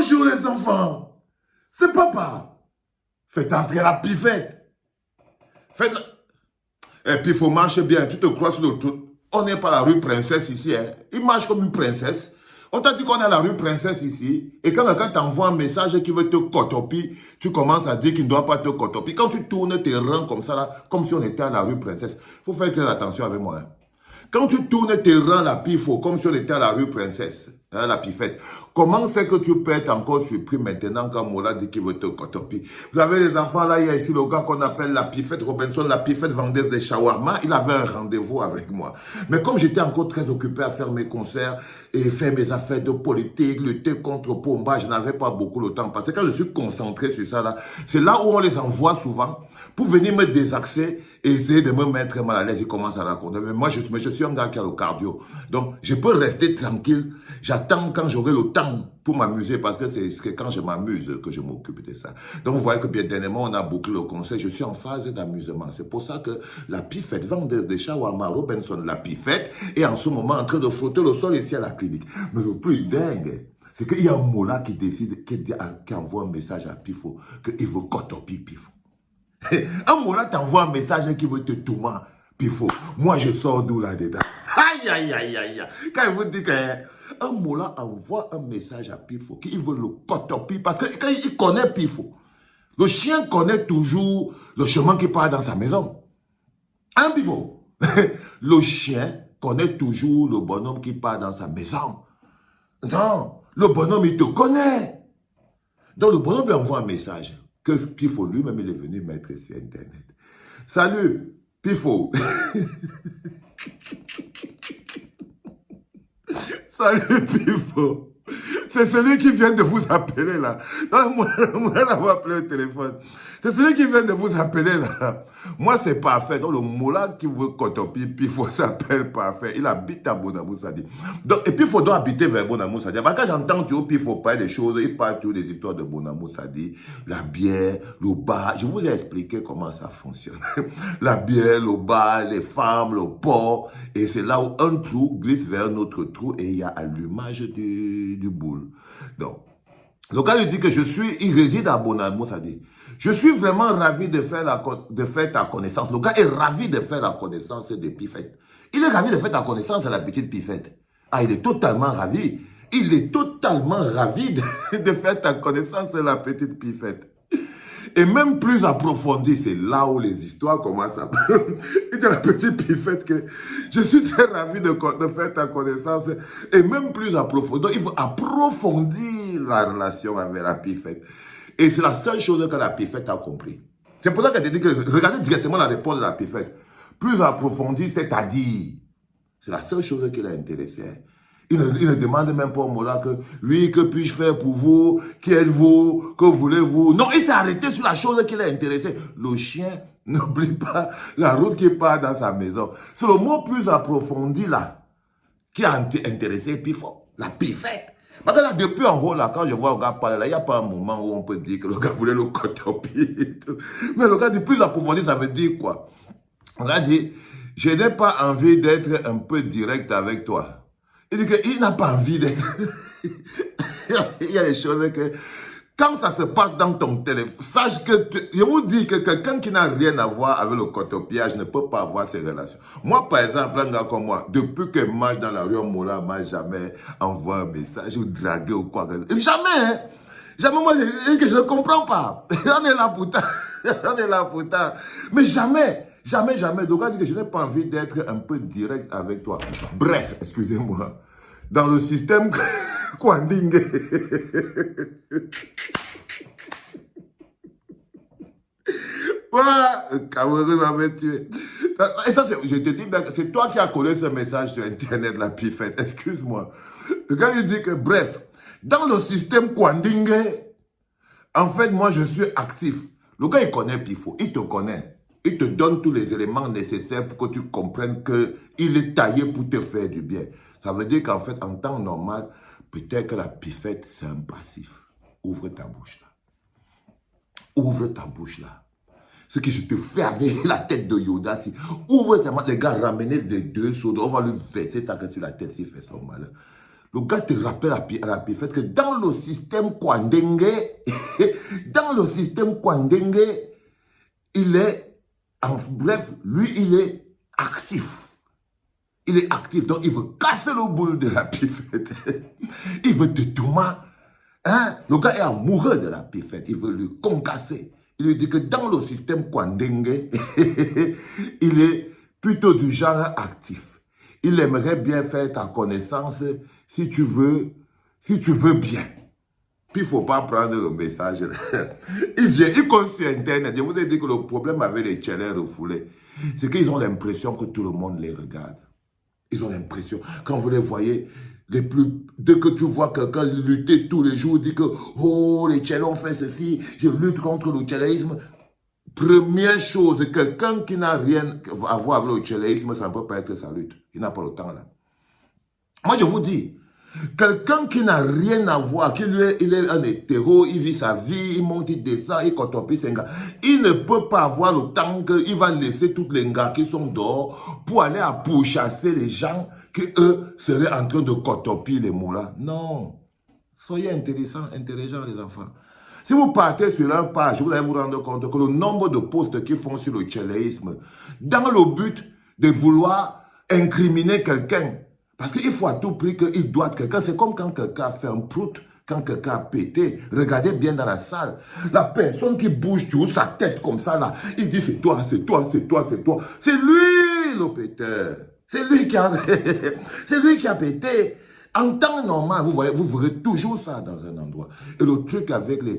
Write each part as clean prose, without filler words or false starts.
Bonjour les enfants. C'est papa. Faites entrer la pifette. Faites... Et puis il faut marcher bien. Tu te crois sur le truc. On n'est pas à la rue Princesse ici. Hein. Il marche comme une princesse. On t'a dit qu'on est à la rue Princesse ici. Et quand quelqu'un t'envoie un message qui veut te cotoper, tu commences à dire qu'il ne doit pas te cotoper. Quand tu tournes tes rangs comme ça, là, comme si on était à la rue Princesse, il faut faire très attention avec moi. Hein. Quand tu tournes tes rangs la pifo, comme si on était à la rue Princesse, hein, la pifette, comment c'est que tu peux être encore surpris maintenant quand Mola dit qu'il veut te cotoper? Vous avez les enfants là, il y a ici le gars qu'on appelle la pifette Robinson, la pifette vendeuse de shawarma. Il avait un rendez-vous avec moi. Mais comme j'étais encore très occupé à faire mes concerts et faire mes affaires de politique, lutter contre Pomba, je n'avais pas beaucoup le temps. Parce que quand je suis concentré sur ça là, c'est là où on les envoie souvent pour venir me désaxer et essayer de me mettre mal à l'aise. Ils commencent à raconter. Mais moi, je suis un gars qui a le cardio. Donc, je peux rester tranquille. J'attends quand j'aurai le temps pour m'amuser parce que c'est quand je m'amuse que je m'occupe de ça. Donc, vous voyez que bien dernièrement, on a bouclé le conseil. Je suis en phase d'amusement. C'est pour ça que la pifette, vendeuse de shawarma Robinson, la pifette, est en ce moment en train de frotter le sol ici à la clinique. Mais le plus dingue, c'est qu'il y a un Mola qui décide, qui envoie un message à Pifo, qu'il veut cotoper Pifo. Un Mola t'envoie un message qui veut te tourmenter, Pifo. Moi, je sors d'où là-dedans? Aïe, aïe, aïe, aïe. Quand il vous dit qu'un Mola envoie un message à Pifo, qu'il veut le cotoper, parce que quand il connaît Pifo, le chien connaît toujours le chemin qui part dans sa maison. Hein, Pifo? Le chien connaît toujours le bonhomme qui part dans sa maison. Non, le bonhomme, il te connaît. Donc, le bonhomme lui envoie un message que Pifo lui-même, il est venu mettre sur Internet. Salut, Pifo. Salut, Pifo. C'est celui qui vient de vous appeler là. Non, moi, elle va appeler au téléphone. C'est celui qui vient de vous appeler là. Moi, c'est parfait. Donc, le Mola qui veut cotoper, Pifo s'appelle parfait. Il habite à Bonamou Sadi. Donc, et puis, il faut habiter vers Bonamou Sadi. Quand j'entends Pifo parler des choses, il parle toujours des histoires de Bonamou Sadi, la bière, le bar. Je vous ai expliqué comment ça fonctionne. La bière, le bar, les femmes, le port. Et c'est là où un trou glisse vers un autre trou et il y a allumage du boule. Donc, le gars lui dit que il réside à Bonamou Sadi. Je suis vraiment ravi de faire ta connaissance. Le gars est ravi de faire la connaissance de Pifette. Il est ravi de faire ta connaissance à la petite Pifette. Ah, il est totalement ravi. Il est totalement ravi de faire ta connaissance à la petite Pifette. Et même plus approfondi, c'est là où les histoires commencent à... Il dit à la petite Pifette que je suis très ravi de faire ta connaissance. Et même plus approfondi. Donc, il faut approfondir la relation avec la Pifette. Et c'est la seule chose que la Pifette a compris. C'est pour ça qu'elle dit que, regardez directement la réponse de la Pifette. Plus approfondie, c'est-à-dire. C'est la seule chose qui l'a intéressé. Il ne demande même pas au Mola que, oui, que puis-je faire pour vous? Qui êtes-vous? Que voulez-vous? Non, il s'est arrêté sur la chose qui l'a intéressé. Le chien n'oublie pas la route qui part dans sa maison. C'est le mot plus approfondi là, qui a intéressé Pifo, la Pifette. Parce que là, depuis en haut, là, quand je vois le gars parler, là, il n'y a pas un moment où on peut dire que le gars voulait le cotoper. Mais le gars dit plus approfondi, ça veut dire quoi? Le gars dit, je n'ai pas envie d'être un peu direct avec toi. Il dit qu'il n'a pas envie d'être... Il y a des choses que... Quand ça se passe dans ton téléphone, sache que... Je vous dis que quelqu'un qui n'a rien à voir avec le cotopiage ne peut pas avoir ces relations. Moi, par exemple, un gars comme moi, depuis que je marche dans la rue, on m'a jamais envoyé un message ou dragué ou quoi. Jamais, hein. Jamais, moi, je ne comprends pas. On est là pour ça. On est là pour ça. Mais jamais... Jamais, jamais. Donc, dit que je n'ai pas envie d'être un peu direct avec toi. Bref, excusez-moi. Dans le système Kwandingue. Voilà, Cameroun m'avait tué. Et ça, je te dis, c'est toi qui as collé ce message sur Internet, la Pifette. Excuse-moi. Le gars lui dit que, bref, dans le système Kwandingue, en fait, moi, je suis actif. Le gars, il connaît Pifo. Il te connaît. Il te donne tous les éléments nécessaires pour que tu comprennes qu'il est taillé pour te faire du bien. Ça veut dire qu'en fait, en temps normal, peut-être que la Pifette, c'est un passif. Ouvre ta bouche là. Ouvre ta bouche là. Ce que je te fais avec la tête de Yoda, si ouvre ta bouche, les gars, ramenez les deux sodas, on va lui verser ça sur la tête s'il fait son malheur. Le gars te rappelle à la pifette que dans le système Kwandengue, dans le système Kwandengue, il est, bref, lui, il est actif. Il est actif, donc il veut casser le boule de la pifette. Il veut te tourmenter. Hein? Le gars est amoureux de la pifette, il veut lui concasser. Il lui dit que dans le système Kwandengue, il est plutôt du genre actif. Il aimerait bien faire ta connaissance si tu veux bien. Puis il ne faut pas prendre le message. Il vient, il compte sur Internet. Je vous ai dit que le problème avec les tchelers refoulés, c'est qu'ils ont l'impression que tout le monde les regarde. Ils ont l'impression, quand vous les voyez, dès que tu vois quelqu'un lutter tous les jours, dit que oh, les tchelers ont fait ceci, je lutte contre le tchéléisme. Première chose, quelqu'un qui n'a rien à voir avec le tchéléisme, ça ne peut pas être sa lutte. Il n'a pas le temps là. Moi, je vous dis, quelqu'un qui n'a rien à voir, il est un hétéro, il vit sa vie, il monte, il descend, il cotopie ses gars. Il ne peut pas avoir le temps qu'il va laisser tous les gars qui sont dehors pour aller à pourchasser les gens qui, eux, seraient en train de cotopier les mots-là. Non. Soyez intelligents, les enfants. Si vous partez sur leur page, vous allez vous rendre compte que le nombre de posts qu'ils font sur le tchéléisme, dans le but de vouloir incriminer quelqu'un, parce qu'il faut à tout prix qu'il doit quelqu'un. C'est comme quand quelqu'un a fait un prout, quand quelqu'un a pété. Regardez bien dans la salle. La personne qui bouge toujours sa tête comme ça, là, il dit c'est toi, c'est toi, c'est toi, c'est toi. C'est lui le péteur. C'est lui qui a, c'est lui qui a pété. En temps normal, vous verrez toujours ça dans un endroit. Et le truc avec les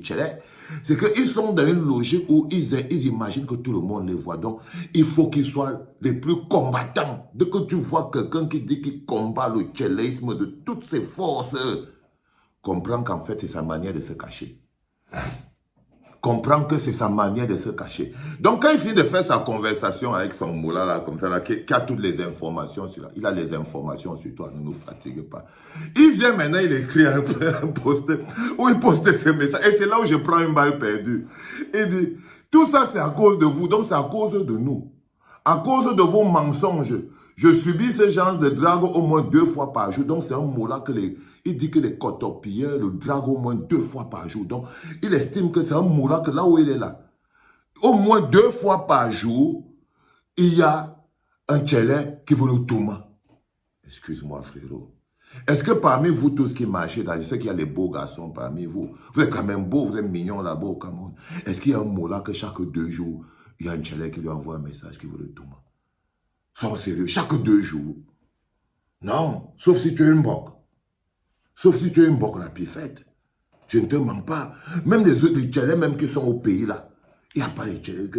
tchelets, c'est qu'ils sont dans une logique où ils imaginent que tout le monde les voit. Donc, il faut qu'ils soient les plus combattants. Dès que tu vois quelqu'un qui dit qu'il combat le tchéléisme de toutes ses forces, comprends qu'en fait, c'est sa manière de se cacher. Comprends que c'est sa manière de se cacher. Donc, quand il finit de faire sa conversation avec son moula, là, comme ça, là, qui a toutes les informations sur là, il a les informations sur toi, ne nous fatigue pas. Il vient maintenant, il écrit un post, où il poste ce message, et c'est là où je prends une balle perdue. Il dit, tout ça, c'est à cause de vous, donc c'est à cause de nous. À cause de vos mensonges, je subis ce genre de drague au moins 2 fois par jour. Donc, c'est un mot-là que il dit que les cotopilleurs le draguent au moins 2 fois par jour. Donc, il estime que c'est un mot-là que là où il est là, au moins 2 fois par jour, il y a un tchelin qui veut le tourment. Excuse-moi, frérot. Est-ce que parmi vous tous qui marchez là, je sais qu'il y a les beaux garçons parmi vous, vous êtes quand même beaux, vous êtes mignons là-bas au Cameroun. Est-ce qu'il y a un mot-là que chaque 2 jours, il y a un tchelin qui lui envoie un message qui veut le tourment? Sois sérieux, chaque 2 jours. Non, sauf si tu es une boque. Sauf si tu es une boque la pifette. Je ne te mens pas. Même les autres tchelais, même qui sont au pays là, il n'y a pas les tchelais.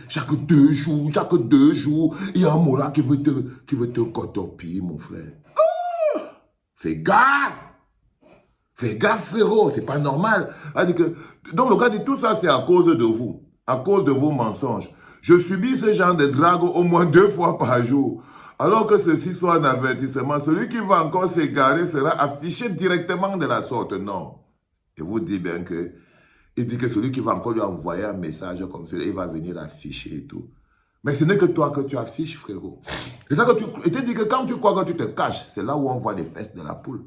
Chaque 2 jours, il y a un mot là qui veut te cotopier, mon frère. Oh, fais gaffe. Fais gaffe, frérot, c'est pas normal. Donc le gars dit tout ça, c'est à cause de vous. À cause de vos mensonges. Je subis ce genre de drague au moins 2 fois par jour. Alors que ceci soit un avertissement, celui qui va encore s'égarer sera affiché directement de la sorte. Non. Je vous dis bien que, il dit que celui qui va encore lui envoyer un message comme ça, il va venir l'afficher et tout. Mais ce n'est que toi que tu affiches, frérot. C'est ça que il te dit que quand tu crois que tu te caches, c'est là où on voit les fesses de la poule.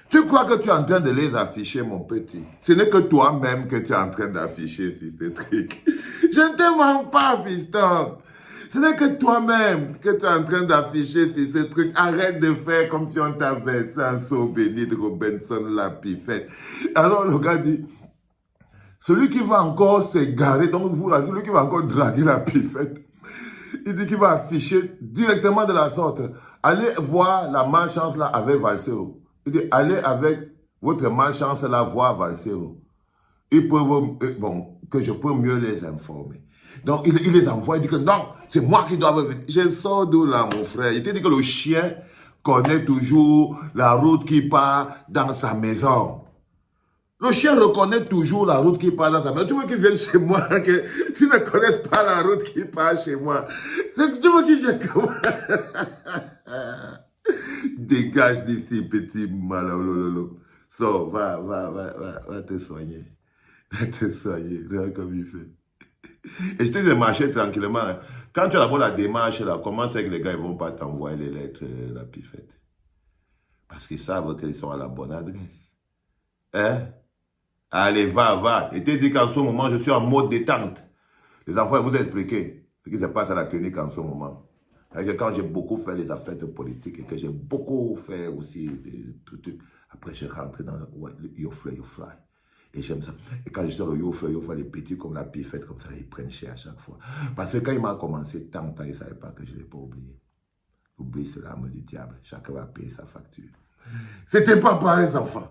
Tu crois que tu es en train de les afficher, mon petit. Ce n'est que toi-même que tu es en train d'afficher sur ces trucs. Je ne te mens pas, fiston. Ce n'est que toi-même que tu es en train d'afficher sur ces trucs. Arrête de faire comme si on t'avait versé un seau béni de Robinson la pifette. Alors le gars dit, celui qui va encore s'égarer, donc vous là, celui qui va encore draguer la pifette, il dit qu'il va afficher directement de la sorte. Allez voir la malchance là avec Valsero. Il dit, allez avec votre malchance là voir Valsero. Ils peuvent, bon, que je peux mieux les informer. Donc, il les envoie, il dit que non, c'est moi qui dois venir. Je sors d'où là, mon frère? Il te dit que le chien connaît toujours la route qui part dans sa maison. Le chien reconnaît toujours la route qui part dans sa maison. Tu veux qu'il vienne chez moi, que s'ils ne connaissent pas la route qui part chez moi, tu veux qu'il vienne comment? Dégage d'ici, petit malololo. Sors, va te soigner. Va te soigner, regarde comme il fait. Et je te dis de marcher tranquillement. Quand tu as d'abord la démarche, là, comment c'est que les gars ne vont pas t'envoyer les lettres, la pifette? Parce qu'ils savent qu'ils sont à la bonne adresse. Hein? Allez, va. Et te dis qu'en ce moment, je suis en mode détente. Les enfants, ils vous expliquer ce qui se passe à la clinique en ce moment. Que quand j'ai beaucoup fait les affaires politiques et que j'ai beaucoup fait aussi des trucs, après je rentre dans le You Fly. Et j'aime ça. Et quand je suis dans le You Fly, les petits comme la pifette, comme ça, ils prennent cher à chaque fois. Parce que quand il m'a commencé tant, ils ne savaient pas que je ne l'ai pas oublié. Oublie, c'est l'arme du diable. Chacun va payer sa facture. C'était pas pareil, les enfants.